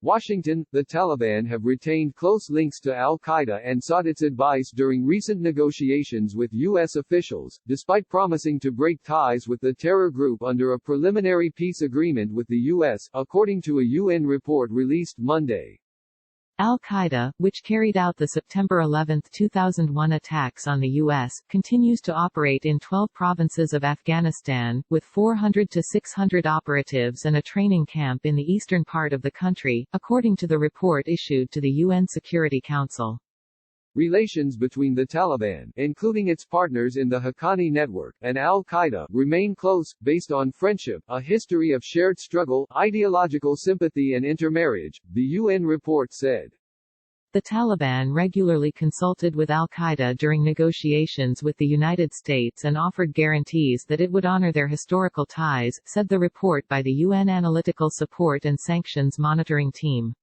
Washington, the Taliban have retained close links to al-Qaeda and sought its advice during recent negotiations with U.S. officials, despite promising to break ties with the terror group under a preliminary peace agreement with the U.S., according to a UN report released Monday. Al-Qaeda, which carried out the September 11, 2001 attacks on the U.S., continues to operate in 12 provinces of Afghanistan, with 400 to 600 operatives and a training camp in the eastern part of the country, according to the report issued to the UN Security Council. Relations between the Taliban, including its partners in the Haqqani network, and al-Qaeda, remain close, based on friendship, a history of shared struggle, ideological sympathy and intermarriage, the UN report said. The Taliban regularly consulted with al-Qaeda during negotiations with the United States and offered guarantees that it would honor their historical ties, said the report by the UN Analytical Support and Sanctions Monitoring Team.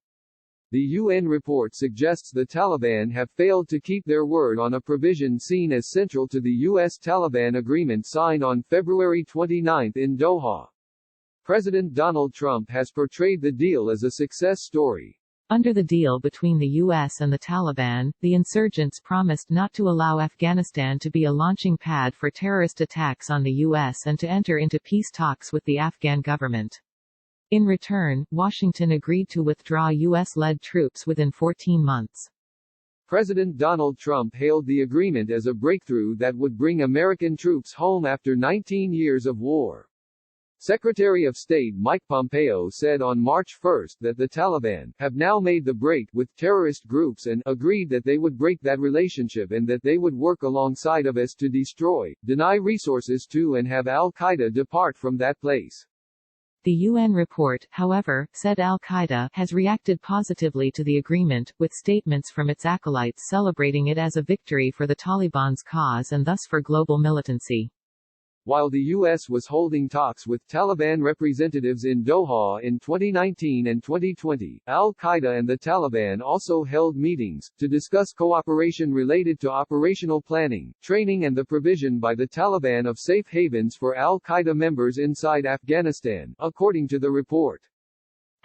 The UN report suggests the Taliban have failed to keep their word on a provision seen as central to the U.S.-Taliban agreement signed on February 29 in Doha. President Donald Trump has portrayed the deal as a success story. Under the deal between the U.S. and the Taliban, the insurgents promised not to allow Afghanistan to be a launching pad for terrorist attacks on the U.S. and to enter into peace talks with the Afghan government. In return, Washington agreed to withdraw U.S.-led troops within 14 months. President Donald Trump hailed the agreement as a breakthrough that would bring American troops home after 19 years of war. Secretary of State Mike Pompeo said on March 1 that the Taliban have now made the break with terrorist groups and agreed that they would break that relationship and that they would work alongside of us to destroy, deny resources to and have al-Qaeda depart from that place. The UN report, however, said al-Qaeda has reacted positively to the agreement, with statements from its acolytes celebrating it as a victory for the Taliban's cause and thus for global militancy. While the U.S. was holding talks with Taliban representatives in Doha in 2019 and 2020, al-Qaeda and the Taliban also held meetings to discuss cooperation related to operational planning, training and the provision by the Taliban of safe havens for al-Qaeda members inside Afghanistan, according to the report.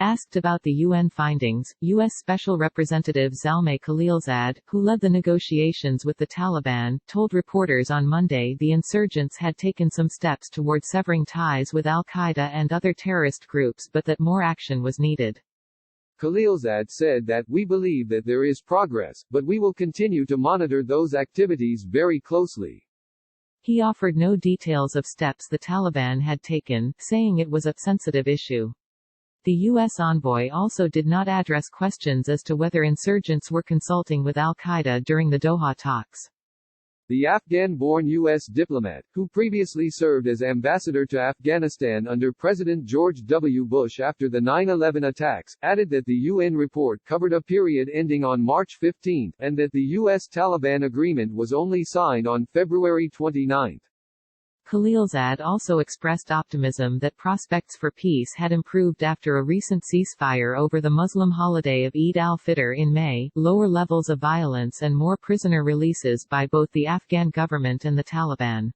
Asked about the UN findings, U.S. Special Representative Zalmay Khalilzad, who led the negotiations with the Taliban, told reporters on Monday the insurgents had taken some steps toward severing ties with al-Qaeda and other terrorist groups but that more action was needed. Khalilzad said that, "We believe that there is progress, but we will continue to monitor those activities very closely." He offered no details of steps the Taliban had taken, saying it was a sensitive issue. The U.S. envoy also did not address questions as to whether insurgents were consulting with al-Qaeda during the Doha talks. The Afghan-born U.S. diplomat, who previously served as ambassador to Afghanistan under President George W. Bush after the 9/11 attacks, added that the UN report covered a period ending on March 15, and that the U.S.-Taliban agreement was only signed on February 29. Khalilzad also expressed optimism that prospects for peace had improved after a recent ceasefire over the Muslim holiday of Eid al-Fitr in May, lower levels of violence and more prisoner releases by both the Afghan government and the Taliban.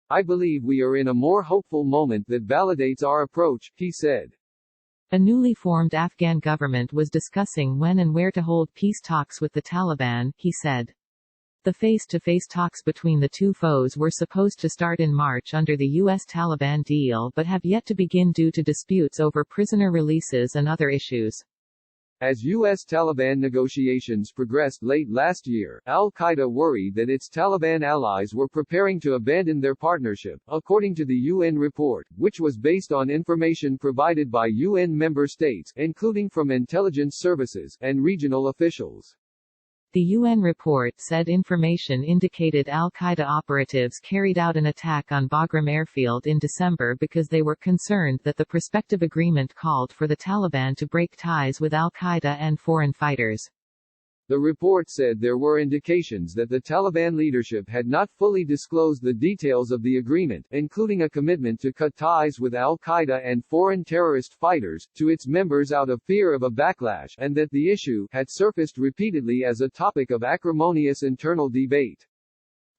"I believe we are in a more hopeful moment that validates our approach," he said. A newly formed Afghan government was discussing when and where to hold peace talks with the Taliban, he said. The face-to-face talks between the two foes were supposed to start in March under the U.S.-Taliban deal but have yet to begin due to disputes over prisoner releases and other issues. As U.S.-Taliban negotiations progressed late last year, al-Qaeda worried that its Taliban allies were preparing to abandon their partnership, according to the UN report, which was based on information provided by UN member states, including from intelligence services, and regional officials. The UN report said information indicated al-Qaeda operatives carried out an attack on Bagram airfield in December because they were concerned that the prospective agreement called for the Taliban to break ties with al-Qaeda and foreign fighters. The report said there were indications that the Taliban leadership had not fully disclosed the details of the agreement, including a commitment to cut ties with al-Qaeda and foreign terrorist fighters, to its members out of fear of a backlash, and that the issue had surfaced repeatedly as a topic of acrimonious internal debate.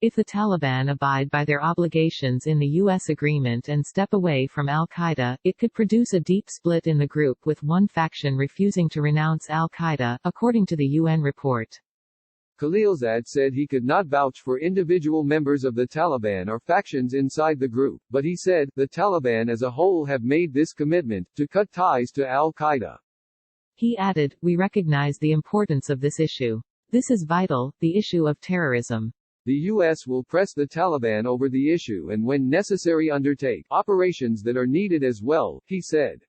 If the Taliban abide by their obligations in the U.S. agreement and step away from al-Qaeda, it could produce a deep split in the group with one faction refusing to renounce al-Qaeda, according to the UN report. Khalilzad said he could not vouch for individual members of the Taliban or factions inside the group, but he said, the Taliban as a whole have made this commitment, to cut ties to al-Qaeda. He added, "We recognize the importance of this issue. This is vital, the issue of terrorism. The U.S. will press the Taliban over the issue and when necessary undertake operations that are needed as well," he said.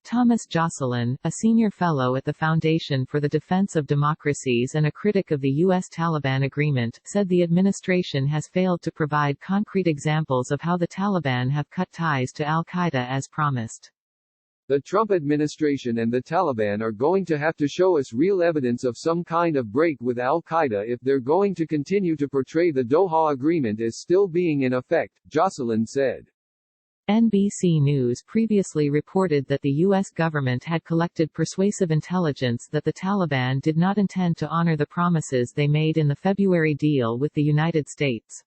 Thomas Joscelyn, a senior fellow at the Foundation for the Defense of Democracies and a critic of the U.S. Taliban agreement, said the administration has failed to provide concrete examples of how the Taliban have cut ties to al-Qaeda as promised. The Trump administration and the Taliban are going to have to show us real evidence of some kind of break with al-Qaeda if they're going to continue to portray the Doha Agreement as still being in effect, Joscelyn said. NBC News previously reported that the U.S. government had collected persuasive intelligence that the Taliban did not intend to honor the promises they made in the February deal with the United States.